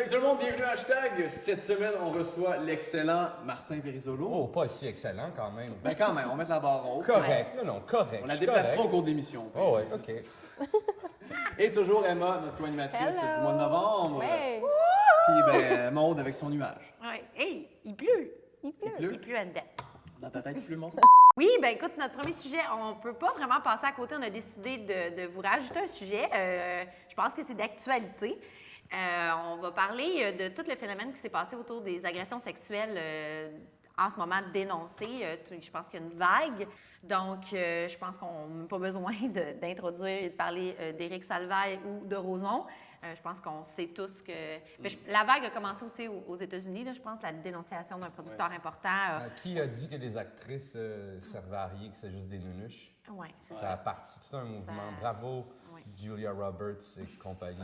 Salut tout le monde, bienvenue à Hashtag. Cette semaine, on reçoit l'excellent Martin Périsolo. Oh, pas si excellent quand même. Ben quand même, on va mettre la barre haute. Correct, non, correct. On la déplacera au cours de l'émission. Oh, ouais, OK. Et toujours Emma, notre animatrice du mois de novembre. Ouais. Puis ben, Maude avec son nuage. Ouais. Hey, il pleut. Il pleut? Il pleut à dedans. Dans ta tête, il pleut, Maude? Oui, ben écoute, notre premier sujet, on peut pas vraiment passer à côté. On a décidé de vous rajouter un sujet. Je pense que c'est d'actualité. On va parler de tout le phénomène qui s'est passé autour des agressions sexuelles en ce moment dénoncées. Je pense qu'il y a une vague. Donc, je pense qu'on n'a pas besoin d'introduire et de parler d'Éric Salvaille ou de Roson. Je pense qu'on sait tous que... La vague a commencé aussi aux États-Unis, là, je pense, la dénonciation d'un producteur important. Qui a dit que les actrices servaient à rien, que c'est juste des nunuches? Oui, c'est Ça ça. a parti tout un mouvement. Ça- Bravo, oui. Julia Roberts et compagnie.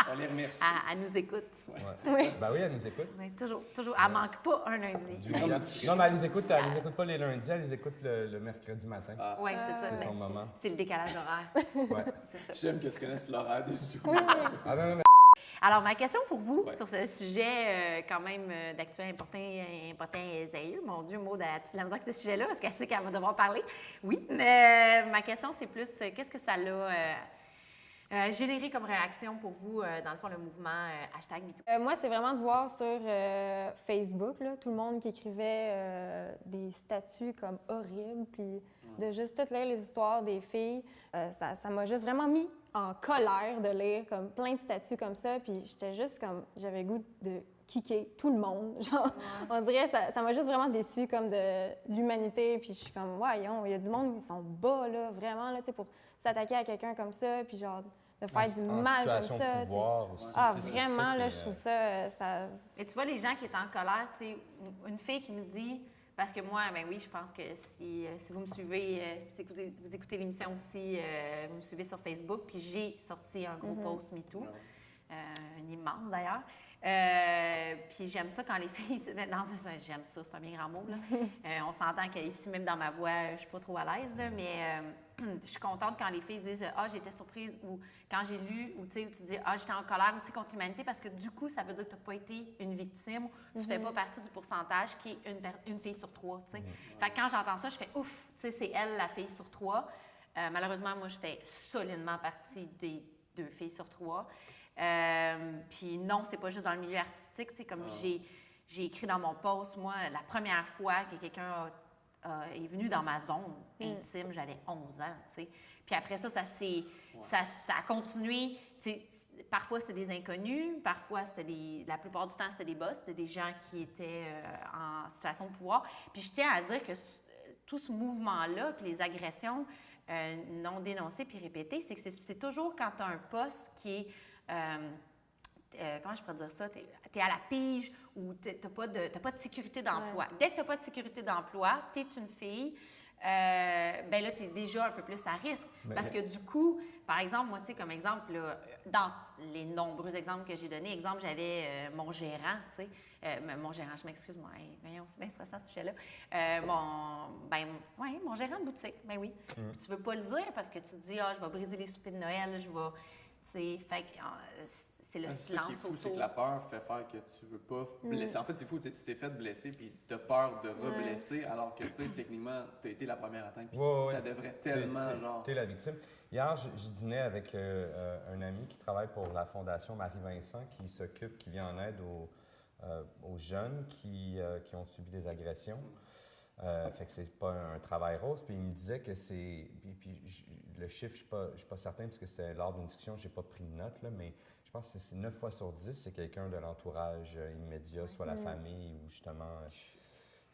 On les remercie. Elle nous écoute. Ouais. Ben oui, elle nous écoute. Oui, toujours. Elle manque pas un lundi. Julia. Non, mais elle les écoute pas les lundis, elle les écoute le mercredi matin. Oui, c'est ça. C'est son moment. C'est le décalage horaire. Ouais. C'est ça. J'aime que tu connaisses l'horaire de tout. Ah non, mais Alors, ma question pour vous sur ce sujet quand même d'actuel important et sérieux. Mon Dieu, Maud a-t-il de la misère avec ce sujet-là parce qu'elle sait qu'elle va devoir parler? Oui. Ma question, c'est plus qu'est-ce que ça l'a généré comme réaction pour vous, dans le fond, le mouvement hashtag #MeToo? Moi, c'est vraiment de voir sur Facebook, là, tout le monde qui écrivait des statuts comme horribles, puis de juste toutes lire les histoires des filles. Ça m'a juste vraiment mis en colère de lire comme plein de statuts comme ça, puis j'étais juste comme, j'avais le goût de kicker tout le monde. Genre, on dirait, ça m'a juste vraiment déçue comme de l'humanité, puis je suis comme, voyons, il y a du monde qui sont bas, là, vraiment, là, tu sais, pour s'attaquer à quelqu'un comme ça, puis genre, de faire du en mal comme situation ça. de pouvoir aussi. Ah, c'est vraiment, ça là, qui, je trouve ça... Et tu vois, les gens qui étaient en colère, tu sais, une fille qui me dit, parce que moi, ben oui, je pense que si vous me suivez, vous écoutez l'émission aussi, vous me suivez sur Facebook, puis j'ai sorti un gros post MeToo, un immense d'ailleurs. Puis j'aime ça quand les filles, dans un sens, j'aime ça, c'est un bien grand mot, là. On s'entend qu'ici, même dans ma voix, je suis pas trop à l'aise, là, mais je suis contente quand les filles disent « Ah, j'étais surprise » ou quand j'ai lu, ou tu dis « Ah, j'étais en colère aussi contre l'humanité » parce que du coup, ça veut dire que tu n'as pas été une victime, tu fais pas partie du pourcentage qui est une fille sur trois, tu sais. Fait que quand j'entends ça, je fais « Ouf, tu sais, c'est elle la fille sur trois ». Malheureusement, moi, je fais solidement partie des 2 filles sur 3. Puis non, c'est pas juste dans le milieu artistique, tu sais, comme j'ai écrit dans mon post, moi, la première fois que quelqu'un est venu dans ma zone intime, j'avais 11 ans, tu sais. Puis après ça, ça a continué. Parfois, c'était des inconnus, parfois, la plupart du temps, c'était des boss, c'était des gens qui étaient en situation de pouvoir. Puis je tiens à dire que tout ce mouvement-là, puis les agressions non dénoncées puis répétées, c'est que c'est toujours quand tu as un poste qui est... comment je pourrais dire ça? Tu es à la pige ou tu n'as pas de sécurité d'emploi. Dès que tu n'as pas de sécurité d'emploi, tu es une fille, ben là, tu es déjà un peu plus à risque. Parce que du coup, par exemple, moi, tu sais, comme exemple, là, dans les nombreux exemples que j'ai donnés, exemple, j'avais mon gérant, tu sais, mon gérant, je m'excuse, moi, voyons, c'est bien stressant ce sujet-là. Mon gérant de boutique, ben oui. Puis tu veux pas le dire parce que tu te dis, ah, je vais briser les soupers de Noël, je vais... Fait que c'est le silence Ce qui est fou, autour. c'est que la peur fait faire que tu veux pas blesser. En fait, c'est fou, tu t'es fait blesser puis tu as peur de reblesser alors que, tu sais, techniquement, tu as été la première atteinte puis ça devrait tellement, genre... T'es la victime. Hier, je dînais avec un ami qui travaille pour la Fondation Marie-Vincent qui vient en aide aux jeunes qui ont subi des agressions. Fait que c'est pas un travail rose. Puis il me disait que c'est... le chiffre, je suis pas certain parce que c'était lors d'une discussion, j'ai pas pris de note, là, mais je pense que c'est 9 fois sur 10, c'est quelqu'un de l'entourage immédiat, soit la famille ou justement...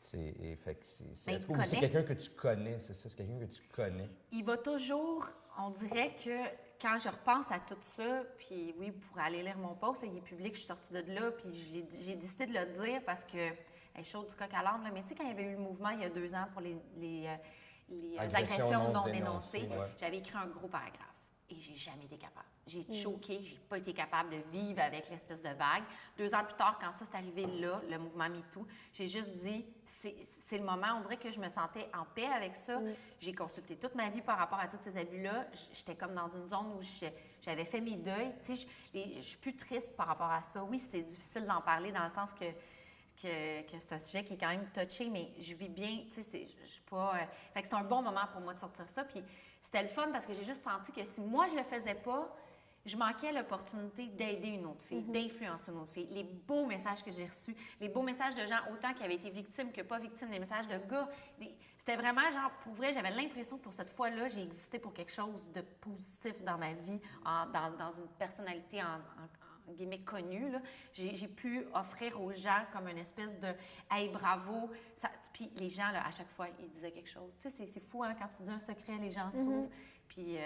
fait que c'est quelqu'un que tu connais, c'est ça, c'est quelqu'un que tu connais. Il va toujours... On dirait que quand je repense à tout ça, puis oui, pour aller lire mon post, il est public, je suis sortie de là, puis j'ai décidé de le dire parce que... Elle est chaude du coq à l'âne, mais tu sais, quand il y avait eu le mouvement il y a 2 ans pour les agressions non dénoncées, j'avais écrit un gros paragraphe et j'ai jamais été capable. J'ai choqué, j'ai pas été capable de vivre avec l'espèce de vague. 2 ans plus tard, quand ça s'est arrivé là, le mouvement MeToo, j'ai juste dit, c'est le moment, on dirait que je me sentais en paix avec ça. J'ai consulté toute ma vie par rapport à tous ces abus-là. J'étais comme dans une zone où j'avais fait mes deuils. Tu sais, je suis plus triste par rapport à ça. Oui, c'est difficile d'en parler dans le sens que c'est un sujet qui est quand même touché, mais je vis bien, tu sais, je suis pas... Fait que c'est un bon moment pour moi de sortir ça, puis c'était le fun parce que j'ai juste senti que si moi, je le faisais pas, je manquais l'opportunité d'aider une autre fille, d'influencer une autre fille. Les beaux messages que j'ai reçus, les beaux messages de gens, autant qui avaient été victimes que pas victimes, des messages de gars, c'était vraiment genre, pour vrai, j'avais l'impression que pour cette fois-là, j'ai existé pour quelque chose de positif dans ma vie, dans une personnalité en guillemets connue. J'ai pu offrir aux gens comme une espèce de « Hey, bravo! » Puis les gens, là, à chaque fois, ils disaient quelque chose. Tu sais, c'est fou, hein, quand tu dis un secret, les gens s'ouvrent. Puis,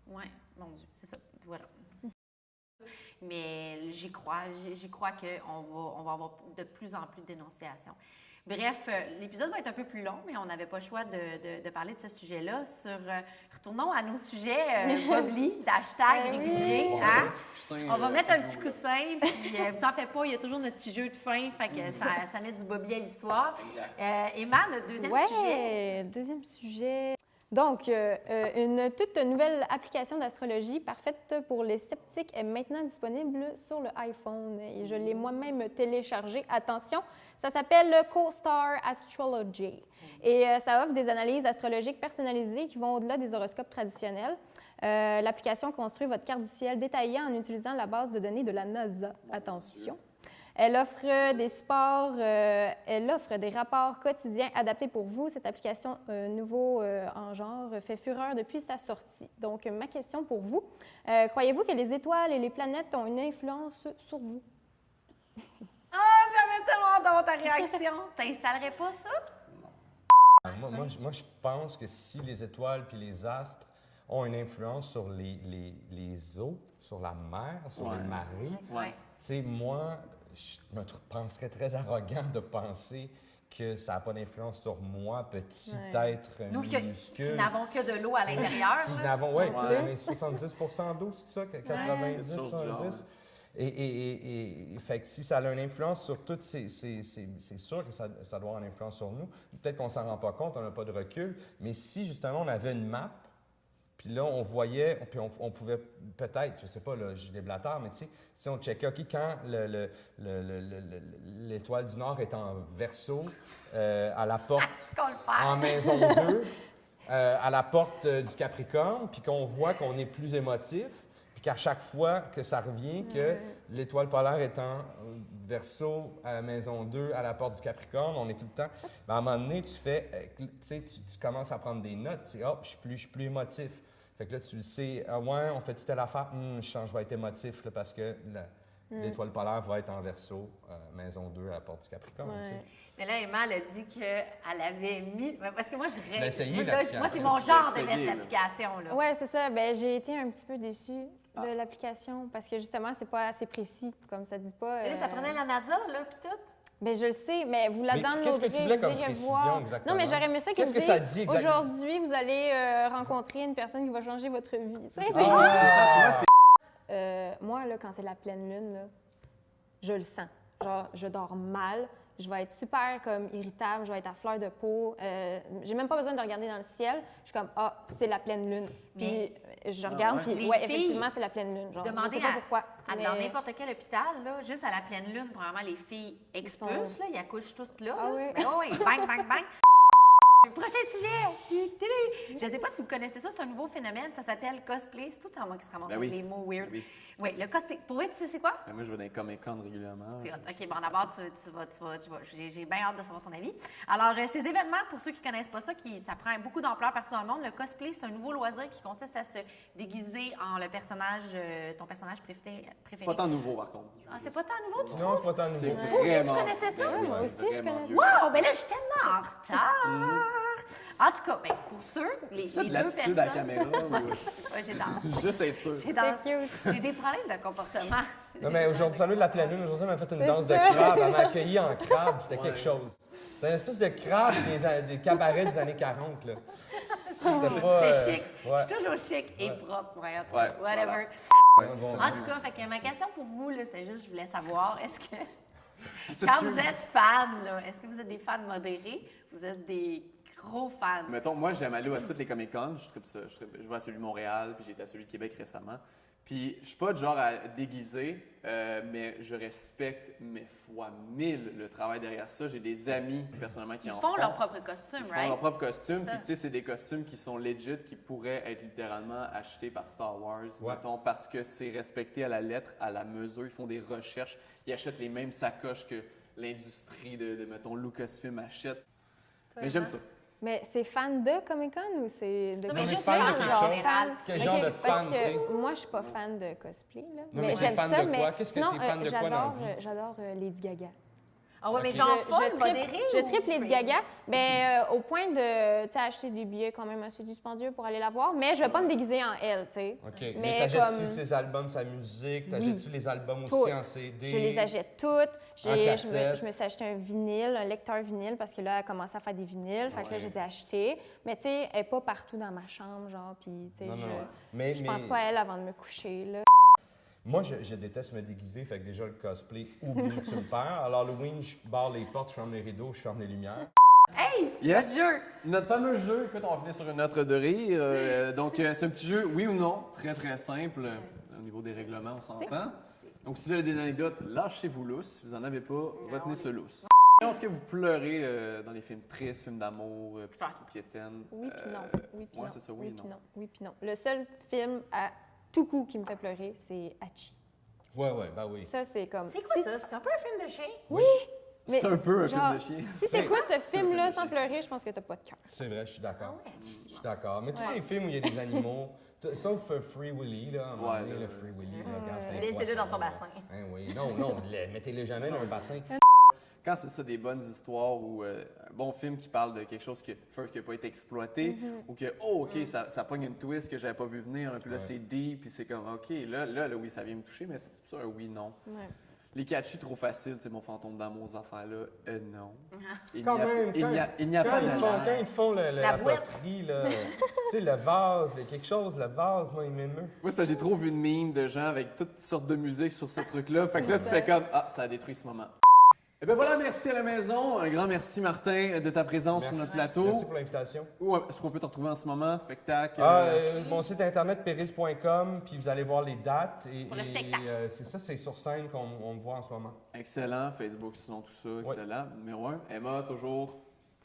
ouais, mon Dieu, c'est ça. Voilà. Mais j'y crois qu'on va avoir de plus en plus de dénonciations. Bref, l'épisode va être un peu plus long, mais on n'avait pas le choix de parler de ce sujet-là. Retournons à nos sujets Bobli, d'hashtag régulier. On va mettre un petit coussin, puis vous en faites pas, il y a toujours notre petit jeu de fin, fait que ça met du Bobli à l'histoire. Emma, notre deuxième sujet. Deuxième sujet. Donc, une toute nouvelle application d'astrologie parfaite pour les sceptiques est maintenant disponible sur le iPhone et je l'ai moi-même téléchargée. Attention, ça s'appelle CoStar Astrology et ça offre des analyses astrologiques personnalisées qui vont au-delà des horoscopes traditionnels. L'application construit votre carte du ciel détaillée en utilisant la base de données de la NASA. Attention. Elle offre des supports, elle offre des rapports quotidiens adaptés pour vous. Cette application nouveau en genre fait fureur depuis sa sortie. Donc, ma question pour vous, croyez-vous que les étoiles et les planètes ont une influence sur vous? J'avais tellement hâte ta réaction. T'installerais pas ça? Moi, je pense que si les étoiles puis les astres ont une influence sur les eaux, sur la mer, sur les marées, tu sais, moi, je me penserais très arrogant de penser que ça n'a pas d'influence sur moi, petit être nous minuscule. Qui n'avons que de l'eau à l'intérieur. Qui n'avons, mais 70 d'eau, c'est ça? 90, 70? Et fait que si ça a une influence sur toutes c'est sûr que ça doit avoir une influence sur nous. Peut-être qu'on ne s'en rend pas compte, on n'a pas de recul, mais si justement on avait une map, puis là, on voyait, puis on pouvait peut-être, je ne sais pas, là, je déblatère, mais tu sais, si on checkait, OK, quand l'étoile du Nord est en Verseau, à la porte, en maison 2, à la porte du Capricorne, puis qu'on voit qu'on est plus émotif, puis qu'à chaque fois que ça revient, que l'étoile polaire est en Verseau, à la maison 2, à la porte du Capricorne, on est tout le temps. Ben, à un moment donné, tu fais, tu sais, tu commences à prendre des notes, tu sais, hop, je suis plus émotif. Fait que là, tu le sais, on fait-tu telle affaire? Je vais être émotif là, parce que l'étoile polaire va être en Verseau, maison 2 à la porte du Capricorne. Ouais. Mais là, Emma, elle a dit qu'elle avait mis... Parce que moi, je rêve. Moi, c'est mon genre de mettre l'application. Oui, c'est ça. Bien, j'ai été un petit peu déçue de l'application parce que justement, c'est pas assez précis, comme ça dit pas. Mais là, ça prenait la NASA, là, puis tout. Bien, je le sais, mais vous la downloaderez, qu'est-ce que tu voulais comme précision, exactement? Non, mais j'aurais aimé ça qu'est-ce que ça dit exactement? Aujourd'hui, vous allez rencontrer une personne qui va changer votre vie. Moi, là, quand c'est la pleine lune, là, je le sens. Genre, je dors mal, je vais être super comme irritable, je vais être à fleur de peau. J'ai même pas besoin de regarder dans le ciel. Je suis comme, c'est la pleine lune. Puis je regarde, puis effectivement, c'est la pleine lune. Genre, je sais pas pourquoi. Dans n'importe quel hôpital, là, juste à la pleine lune, probablement, les filles expulsent, là, ils accouchent toutes là. Ah oui? Oui, bang, bang, bang. Prochain sujet! Je ne sais pas si vous connaissez ça, c'est un nouveau phénomène, ça s'appelle cosplay. C'est tout en moi qui se ramasse avec les mots weird. Oui, le cosplay. Pour vrai, tu sais c'est quoi? Moi, je vais dans les Comic-Con régulièrement. OK, bon, d'abord, tu vas. J'ai bien hâte de savoir ton avis. Alors, ces événements, pour ceux qui ne connaissent pas ça, ça prend beaucoup d'ampleur partout dans le monde. Le cosplay, c'est un nouveau loisir qui consiste à se déguiser en ton personnage préféré. C'est pas tant nouveau, par contre. C'est pas tant nouveau, tu trouves? Non, c'est pas tant nouveau. Toi aussi, tu connaissais ça? Moi aussi, je connaissais. Wow! Ben là, je suis tellement en retard! En tout cas, pour ceux, les deux personnes... à la caméra ou... Oui, j'ai dansé. Juste être sûr. J'ai des problèmes de comportement. Non, mais aujourd'hui, salut de la pleine lune. Aujourd'hui, elle m'a fait une danse de crabe. Elle m'a accueilli en crabe. C'était quelque chose. C'était une espèce de crabe des cabarets des années 40, là. C'était chic. Je suis toujours chic et propre. Whatever. En tout cas, ma question pour vous, c'était juste, je voulais savoir, est-ce que... Quand vous êtes fan, est-ce que vous êtes des fans modérés? Vous êtes des Gros fan. Mettons, moi, j'aime aller à toutes les Comic-Con. Je tripe ça. Je vais à celui de Montréal, puis j'ai été à celui de Québec récemment. Puis je suis pas du genre à déguiser, mais je respecte, mais fois 1000, le travail derrière ça. J'ai des amis, personnellement, qui Ils en font leur propre costume, Ils right? font leur propre costume. Ça. Puis tu sais, c'est des costumes qui sont legit, qui pourraient être littéralement achetés par Star Wars, Ouais. mettons, parce que c'est respecté à la lettre, à la mesure. Ils font des recherches. Ils achètent les mêmes sacoches que l'industrie mettons, Lucasfilm achète. Toi, Mais j'aime Emma? ça. Mais c'est fan de Comic-Con ou c'est de Non, mais mais juste fan de fan, quelque en chose. général. Quel genre de Parce fan que t'es? moi, je suis pas fan de cosplay, là. Non, mais t'es j'aime fan ça, de mais quoi? Qu'est-ce que sinon, t'es fan de quoi dans la vie? j'adore Lady Gaga. Ah ouais, mais Ok. genre Je folle, trippe- modérée Je ou tripe Lady crazy? Gaga, mais au point de tu sais, acheter des billets quand même assez dispendieux pour aller la voir, mais je vais pas me déguiser en elle, tu sais. OK. Mais Mais t'achètes-tu comme- ses albums, sa musique? T'achètes-tu les albums Tout. aussi en CD? Je les achète toutes. En cassette. Je me suis acheté un vinyle, un lecteur vinyle, parce que là, elle a commencé à faire des vinyles. Fait que là, je les ai achetés. Mais tu sais, elle n'est pas partout dans ma chambre, genre, puis tu sais, Non, non. je pense pas à elle avant de me coucher, là. Moi, je déteste me déguiser, fait que déjà le cosplay, oublie que tu me perds. À l'Halloween, je barre les portes, je ferme les rideaux, je ferme les lumières. Hey! Yes. Notre jeu! Notre fameux jeu, écoute, on va finir sur une note de rire. Donc, c'est un petit jeu, oui ou non, très très simple. Au niveau des règlements, on s'entend. Donc, si vous avez des anecdotes, lâchez-vous lousse. Si vous n'en avez pas, retenez ce lousse. Est-ce que vous pleurez dans les films tristes, films d'amour, petites quétaines? Oui, puis non. Oui, puis ouais, non. c'est ça, oui et puis non. non. Oui, puis non. Le seul film à tout coup qui me fait pleurer, c'est Hachi. Ouais, bah oui. Ça, c'est comme. C'est quoi ça? C'est un peu un film de chien? Oui! C'est un peu un genre, film de chien. Si t'écoutes ce film-là film de sans pleurer, je pense que t'as pas de cœur. C'est vrai, je suis d'accord. Ah ouais, Je suis d'accord. Mais tous Ouais. les films où il y a des animaux, sauf Free Willy, là, à un moment Ouais, donné, là, le Free Willy, là, regarde, c'est Laissez-le quoi, dans son ça, bassin. là? Hein, oui. Non, mettez-le jamais dans un bassin. Quand c'est ça, des bonnes histoires ou un bon film qui parle de quelque chose qui n'a pas été exploité ou que, oh, OK, ça pogne une twist que j'avais pas vu venir, puis là, Ouais. c'est deep, puis c'est comme, OK, là, oui, ça vient me toucher, mais c'est ça un oui, non. Ouais. Les catchy trop faciles, c'est mon fantôme d'amour, ces affaires-là, non. Il Quand n'y a, même, il n'y a pas de quand ils font la boîte. poterie, là, tu sais, le vase, il y a quelque chose, le vase, moi, il m'émeut. Moi, c'est parce que j'ai trop vu de mimes de gens avec toutes sortes de musique sur ce truc-là. Fait que là, tu fais comme, ah, ça a détruit ce moment. Et bien voilà, merci à la maison. Un grand merci, Martin, de ta présence sur notre plateau. Merci pour l'invitation. Où est-ce qu'on peut te retrouver en ce moment? Spectacle? Mon site internet, peris.com, puis vous allez voir les dates. Pour le spectacle. C'est ça, c'est sur scène qu'on me voit en ce moment. Excellent. Facebook, sinon tout ça, excellent. Numéro 1. Emma, toujours.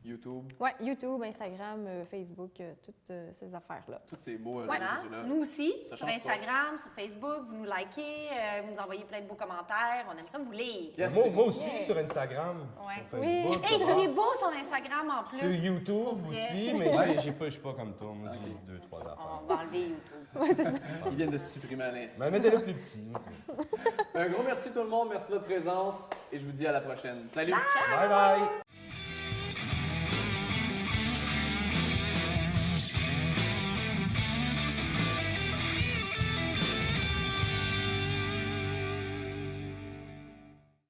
YouTube. Ouais, YouTube, Instagram, Facebook, toutes ces affaires-là. Tous ces beaux Voilà. réseaux sociaux-là. Nous aussi, Ça sur change Instagram, sur Facebook, vous nous likez, vous nous envoyez plein de beaux commentaires. On aime ça vous lire. Yes, moi, c'est moi bon. aussi, Yeah. sur Instagram, Ouais. sur Facebook. Hey, ça c'est va. beau son Instagram en plus. Sur YouTube Pour vrai. aussi, mais je suis pas comme toi. Moi, j'ai 2-3 affaires. On va enlever YouTube. Ils viennent de se supprimer à l'instant. Mais mettez-le plus petit. Un gros merci tout le monde. Merci de votre présence. Et je vous dis à la prochaine. Salut! Bye bye!